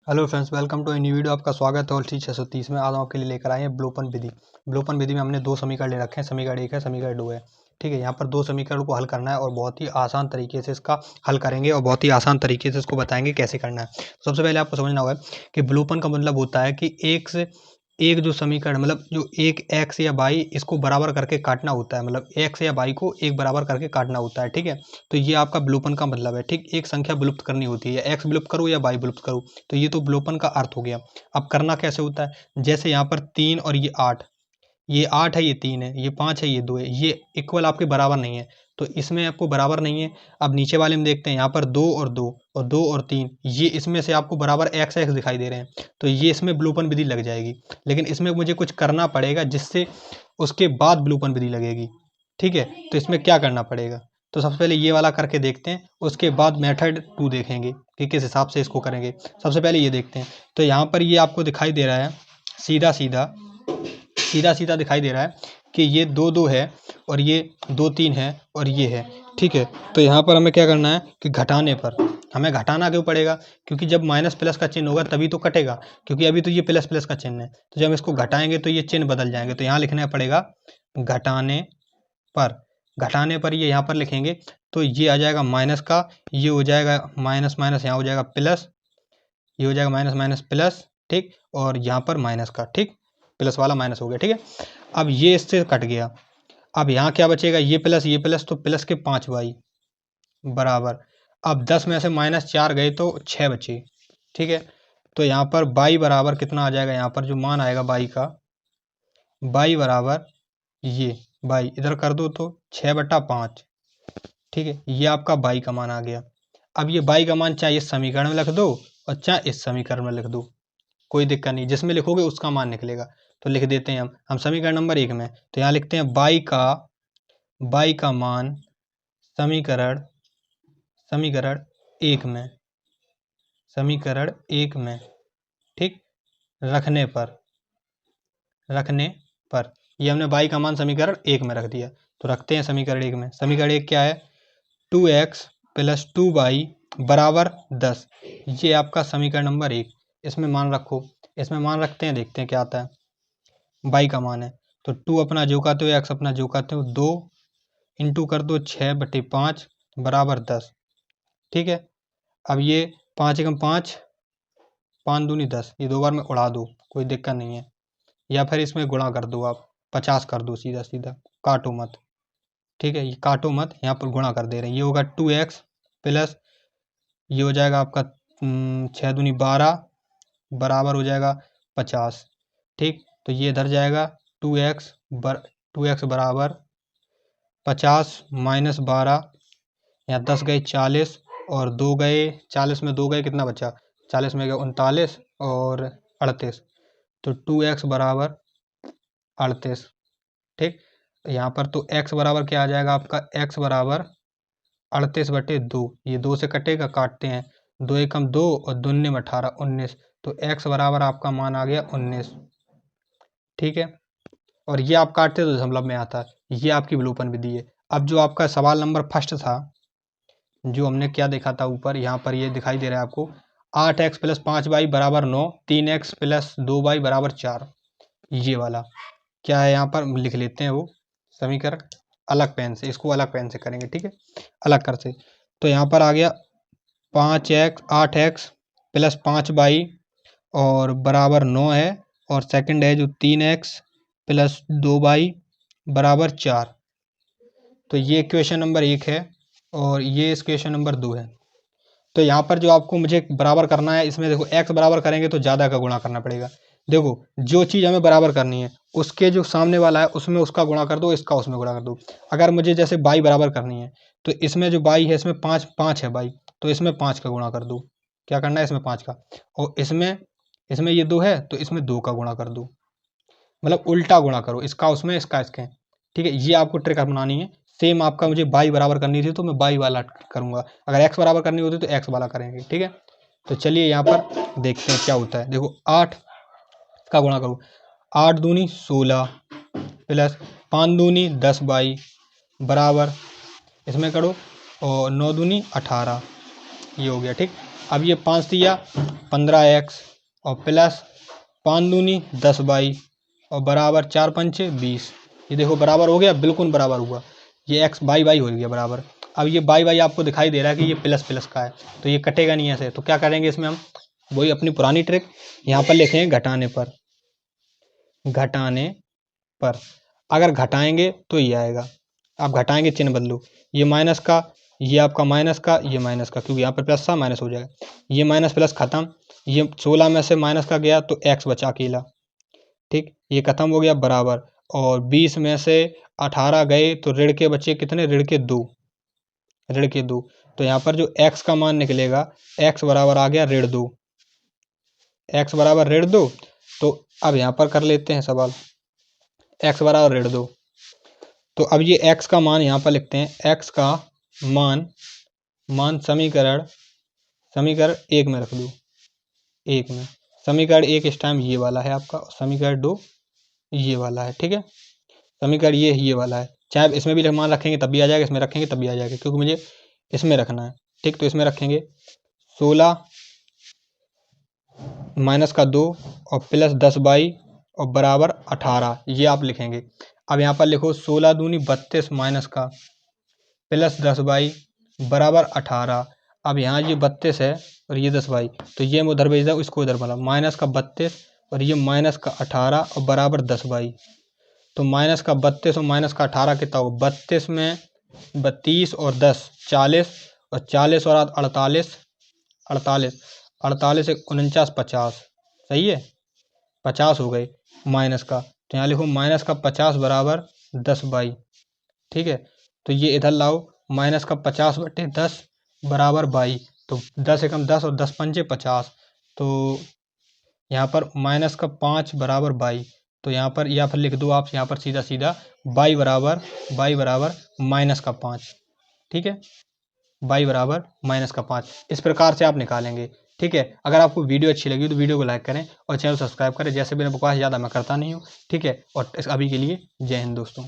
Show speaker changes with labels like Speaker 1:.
Speaker 1: Hello friends, welcome to a new video. आपका स्वागत है। और 630 में आज हम आपके लिए लेकर आए हैं ब्लोपन विधि। ब्लोपन विधि में हमने दो समीकरण ले रखे हैं, समीकरण 1 है, समीकरण 2 है। ठीक है, यहाँ पर दो समीकरण को हल करना है और बहुत ही आसान तरीके से इसका हल करेंगे और बहुत ही आसान तरीके से इसको बताएंगे कैसे करना है। सबसे पहले आपको समझना होगा कि ब्लोपन का मतलब होता है कि एक से एक जो समीकरण मतलब जो एक एक्स या वाई इसको बराबर करके काटना होता है, मतलब एक्स या वाई को एक बराबर करके काटना होता है। ठीक है, तो ये आपका विलोपन का मतलब है। ठीक, एक संख्या विलुप्त करनी होती है, या एक्स विलुप्त करो या वाई विलुप्त करो, तो ये तो विलोपन का अर्थ हो गया। अब करना कैसे होता है, जैसे यहाँ पर 3 और ये 8, ये 8 है, ये 3 है, ये 5 है, ये 2 है, ये इक्वल आपके बराबर नहीं है, तो इसमें आपको बराबर नहीं है। अब नीचे वाले में देखते हैं, यहाँ पर 2 और 2 और 2 और 3, ये इसमें से आपको बराबर एक्स एक्स दिखाई दे रहे हैं, तो ये इसमें विलोपन विधि लग जाएगी। लेकिन इसमें मुझे कुछ करना पड़ेगा जिससे उसके बाद विलोपन विधि लगेगी। ठीक है, तो इसमें क्या करना पड़ेगा, तो सबसे पहले ये वाला करके देखते हैं, उसके बाद मेथड 2 देखेंगे कि किस हिसाब से इसको करेंगे। सबसे पहले ये देखते हैं, तो यहाँ पर ये आपको दिखाई दे रहा है सीधा सीधा सीधा सीधा दिखाई दे रहा है कि ये 2 2 है और ये 2 3 है और ये है। ठीक है, तो यहाँ पर हमें क्या करना है कि घटाने पर हमें घटाना क्यों पड़ेगा, क्योंकि जब माइनस प्लस का चिन्ह होगा तभी तो कटेगा, क्योंकि अभी तो ये प्लस प्लस का चिन्ह है, तो जब इसको घटाएंगे तो ये चिन्ह बदल जाएंगे। तो यहाँ लिखना पड़ेगा घटाने पर। घटाने पर ये यहाँ पर लिखेंगे तो ये आ जाएगा माइनस का, ये हो जाएगा माइनस माइनस, यहाँ हो जाएगा प्लस, ये हो जाएगा माइनस माइनस प्लस। ठीक, और यहाँ पर माइनस का, ठीक, प्लस वाला माइनस हो गया। ठीक है, अब ये इससे कट गया। अब यहाँ क्या बचेगा, ये प्लस, तो प्लस के 5 वाई बराबर। अब 10 में से -4 गए तो 6 बचे। ठीक है, तो यहाँ पर बाई बराबर कितना आ जाएगा, यहाँ पर जो मान आएगा बाई का, बाई बराबर ये बाई इधर कर दो तो 6/5। ठीक है, ये आपका बाई का मान आ गया। अब ये बाई का मान चाहे इस समीकरण में लिख दो और चाहे इस समीकरण में लिख दो, कोई दिक्कत नहीं, जिसमें लिखोगे उसका मान निकलेगा। तो लिख देते हैं हम समीकरण नंबर 1 में, तो यहाँ लिखते हैं बाई का मान समीकरण समीकरण 1 में, समीकरण 1 में। ठीक, रखने पर ये हमने बाई का मान समीकरण 1 में रख दिया, तो रखते हैं समीकरण 1 में। समीकरण 1 क्या है, 2x + 2y बराबर 10। ये आपका समीकरण नंबर 1, इसमें मान रखो। इसमें मान रखते हैं, देखते हैं क्या आता है। बाई का मान है तो 2 अपना जो काते हो, एक्स अपना जो काते हो, 2 इंटू कर दो 6/5 बराबर 10। ठीक है, अब ये 5 एकम 5, 5 दूनी 10, ये 2 बार में उड़ा दो, कोई दिक्कत नहीं है, या फिर इसमें गुणा कर दो, आप 50 कर दो सीधा सीधा, काटो मत। ठीक है, ये काटो मत, यहाँ पर गुणा कर दे रहे हैं। ये होगा 2x प्लस, ये हो जाएगा आपका 6 दूनी 12 बराबर हो जाएगा 50। ठीक, तो ये इधर जाएगा 2x बराबर 50 - 12, यहाँ 10 गए 40 और 2 गए 40 में 2 गए, कितना बचा, 40 में गए 39 और 38, तो 2x बराबर 38। ठीक, यहाँ पर तो x बराबर क्या आ जाएगा आपका, x बराबर 38/2, ये 2 से कटेगा, काटते हैं, 2 एकम 2 और 2 में 18, 19, तो x बराबर आपका मान आ गया 19। ठीक है, और ये आप काटते तो दशमलव में आता है। ये आपकी विलोपन विधि है। अब जो आपका सवाल नंबर फर्स्ट था, जो हमने क्या देखा था ऊपर, यहाँ पर ये दिखाई दे रहा है आपको 8x + 5y बराबर 9, 3x + 2y बराबर 4। ये वाला क्या है, यहाँ पर लिख लेते हैं वो समीकरण अलग पेन से, इसको अलग पेन से करेंगे। ठीक है, अलग कर से, तो यहाँ पर आ गया 8x + 5y और बराबर 9 है, और सेकंड है जो 3x + 2y बराबर 4। तो ये इक्वेशन नंबर 1 है और ये इक्वेशन नंबर 2 है। तो यहाँ पर जो आपको मुझे बराबर करना है, इसमें देखो x बराबर करेंगे तो ज़्यादा का गुणा करना पड़ेगा। देखो, जो चीज़ हमें बराबर करनी है उसके जो सामने वाला है उसमें उसका गुणा कर दो, इसका उसमें गुणा कर दो। अगर मुझे जैसे बाई बराबर करनी है, तो इसमें जो बाई है इसमें 5 है बाई, तो इसमें 5 का गुणा कर दो। क्या करना है, इसमें 5 का, और इसमें ये 2 है तो इसमें 2 का गुणा कर दो, मतलब उल्टा गुणा करो, इसका उसमें इसका इसके। ठीक है, ये आपको ट्रिक अपनानी है। सेम आपका मुझे बाई बराबर करनी थी तो मैं बाई वाला करूंगा, अगर एक्स बराबर करनी होती तो एक्स वाला करेंगे। ठीक है, तो चलिए यहाँ पर देखते हैं क्या होता है। देखो 8 का गुणा करो, 8 दूनी 16 प्लस 5 दूनी 10 बाई बराबर, इसमें करो, और 9 दूनी 18, ये हो गया। ठीक, अब ये 5 दिया 15x और प्लस 5 दूनी 10y और बराबर 4 पंचे 20। ये देखो बराबर हो गया, बिल्कुल बराबर हुआ। ये x बाई बाई हो गया बराबर। अब ये बाई बाई आपको दिखाई दे रहा है कि ये प्लस प्लस का है, तो ये कटेगा नहीं ऐसे। तो क्या करेंगे इसमें हम, वही अपनी पुरानी ट्रिक, यहाँ पर लिखेंगे घटाने पर। घटाने पर अगर घटाएंगे तो ये आएगा। आप घटाएंगे चिन्ह बदलो, ये माइनस का, ये आपका माइनस का, ये माइनस का, क्योंकि यहाँ पर प्लस था माइनस हो जाएगा। ये माइनस प्लस खत्म, ये 16 में से माइनस का गया तो x बचा अकेला। ठीक, ये खत्म हो गया बराबर। और 20 में से 18 गए तो ऋण के बचे कितने, ऋण के 2, ऋण के 2। तो यहाँ पर जो x का मान निकलेगा, x बराबर आ गया ऋण 2, x बराबर ऋण 2। तो अब यहाँ पर कर लेते हैं सवाल, x बराबर ऋण 2। तो अब ये x का मान यहाँ पर लिखते हैं, x का मान समीकरण 1 में रख दो, 1 में। समीकरण 1 इस टाइम ये वाला है आपका, समीकरण 2 ये वाला है। ठीक है, समीकरण ये वाला है। चाहे इसमें भी मान रखेंगे तब भी आ जाएगा, इसमें रखेंगे तब भी आ जाएगा, क्योंकि मुझे इसमें रखना है। ठीक, तो इसमें रखेंगे 16 माइनस का 2 और प्लस 10y और बराबर 18, ये आप लिखेंगे। अब यहाँ पर लिखो 16 दूनी 32 माइनस का प्लस 10y बराबर 18। अब यहाँ ये 32 है और ये 10y, तो ये मैं उधर भेज दूँ, इसको उधर वाला माइनस का 32 और ये माइनस का 18 और बराबर 10y। तो माइनस का 32 और माइनस का 18 कितना हो, 32 में 32 और 10 40 और 40 और 48 48 एक 49 50, सही है, 50 हो गए माइनस का। तो यहाँ लिखो माइनस का 50 बराबर 10y। ठीक है, तो ये इधर लाओ, माइनस का 50 बटे 10 बराबर y। तो 10 एकम 10 और 10 पंचे 50, तो यहाँ पर माइनस का 5 बराबर y। तो यहाँ पर या फिर लिख दो आप यहाँ पर सीधा सीधा y बराबर माइनस का 5। ठीक है, y बराबर माइनस का 5, इस प्रकार से आप निकालेंगे। ठीक है, अगर आपको वीडियो अच्छी लगी तो वीडियो को लाइक करें और चैनल सब्सक्राइब करें। जैसे मैंने बकवास ज़्यादा मैं करता नहीं हूँ। ठीक है, और अभी के लिए जय हिंद दोस्तों।